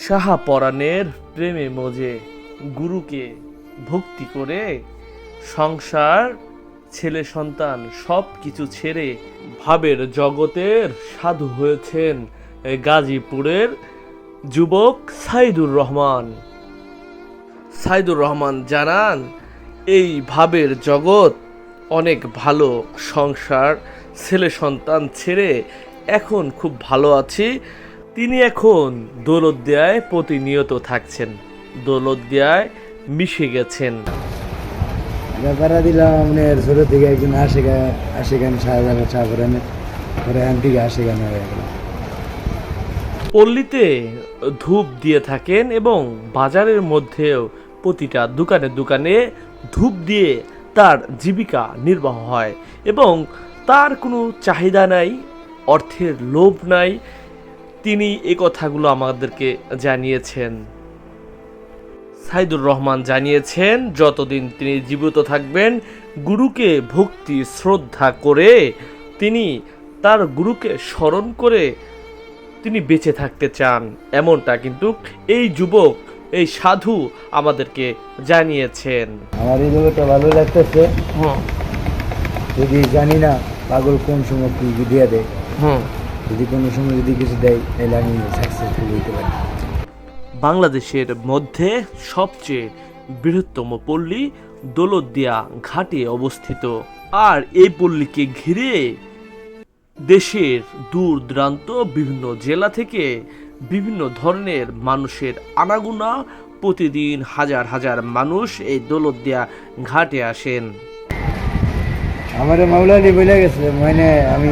শাহাপরাণের প্রেমে মজে গুরুকে ভক্তি করে সংসার ছেলে সন্তান সব কিছু ছেড়ে ভাবের জগতের সাধু হয়েছেন গাজীপুরের যুবক সাইদুর রহমান। সাইদুর রহমান জানান, এই ভাবের জগৎ অনেক ভালো, সংসার ছেলে সন্তান ছেড়ে এখন খুব ভালো আছি। তিনি এখন দৌলতদিয়ায় প্রতিনিয়ত থাকছেন, দৌলতদিয়ায় মিশে গেছেন। ব্যাপারা দিলাম আপনার ছোট থেকে একজন আশেখান শাহজাহান শাহপুরানের পরে এখান থেকে আশেখান হয়ে গেল। পল্লীতে ধূপ দিয়ে থাকেন এবং বাজারের মধ্যেও প্রতিটা দোকানে দোকানে ধূপ দিয়ে তার জীবিকা নির্বাহ হয় এবং তার কোনো চাহিদা নাই, অর্থের লোভ নাই। তিনি এই কথাগুলো আমাদেরকে জানিয়েছেন। সাইদুর রহমান জানিয়েছেন, যতদিন তিনি জীবিত থাকবেন গুরুকে ভক্তি শ্রদ্ধা করে তিনি তার গুরুকে স্মরণ করে তিনি বেঁচে থাকতে চান, এমনটা কিন্তু এই যুবক, এই সাধু আমাদেরকে জানিয়েছেন। আমার এই জায়গাটা ভালো লাগতেছে। যদি জানি না পাগল কোন সময় কি দিয়ে দেয়, যদি কোনো সময় যদি কিছু দেয় তাহলে আমি সাকসেসফুল হইতে পারি। বাংলাদেশের মধ্যে সবচেয়ে বৃহত্তম পল্লী দৌলতদিয়া ঘাটে অবস্থিত, আর এই পল্লীকে ঘিরে দেশের দূর দূরান্ত বিভিন্ন জেলা থেকে বিভিন্ন ধরনের মানুষের আনাগোনা। প্রতিদিন হাজার হাজার মানুষ এই দৌলতদিয়া ঘাটে আসেন। আমার মাওলালি বলে গেছে, মানে আমি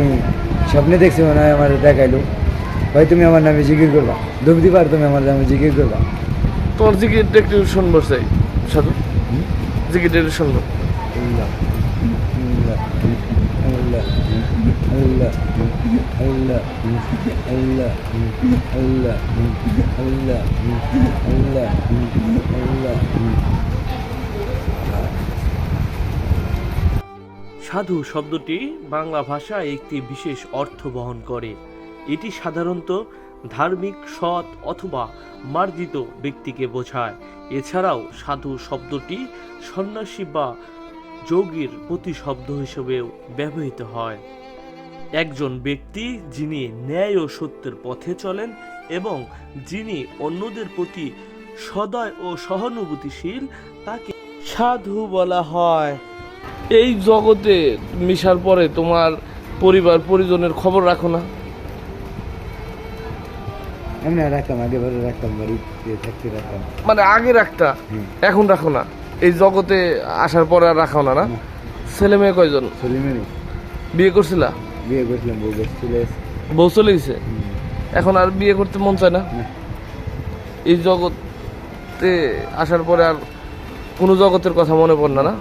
স্বপ্নে দেখছি, মনে হয় আমার দেখাইলো, ভাই তুমি আমার নামে জিকির করবা, ডুব দিবার তুমি আমার নামে জিকির করবা। তোমার জিকিরটা একটু শুনবো চাই সাধু, জিকিরটা একটু শুনবো। আল্লাহ আল্লাহ আল্লাহ আল্লাহ আল্লাহ আল্লাহ আল্লাহ আল্লাহ আল্লাহ। সাধু শব্দটি বাংলা ভাষায় একটি বিশেষ অর্থ বহন করে। এটি সাধারণত ধার্মিক, সৎ অথবা মার্জিত ব্যক্তিকে বোঝায়। এছাড়াও সাধু শব্দটি সন্ন্যাসী বা যোগীর প্রতিশব্দ হিসেবেও ব্যবহৃত হয়। একজন ব্যক্তি যিনি ন্যায় ও সত্যের পথে চলেন এবং যিনি অন্যদের প্রতি সদয় ও সহানুভূতিশীল, তাকে সাধু বলা হয়। এই জগতে মিশার পরে তোমার পরিবার পরিজনের খবর রাখো না? এমনি রাখতাম, আগে ভালো রাখতাম, বাড়িতে থাকতে রাখতাম। মানে আগে রাখতা, এখন রাখো না? এই জগতে আসার পরে আর রাখাও না? না। ছেলে মেয়ে কয়জন? ছেলে মেয়ে বিয়ে করছিলা? বিয়ে করছিলাম, বউ চলে গেছে। এখন আর বিয়ে করতে মন চায় না? এই জগতে আসার পরে আর কোনো জগতের কথা মনে পড়ে না?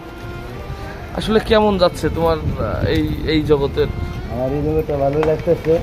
আসলে কেমন যাচ্ছে তোমার এই জগতের? আমার এই জগৎটা ভালো লাগতেছে।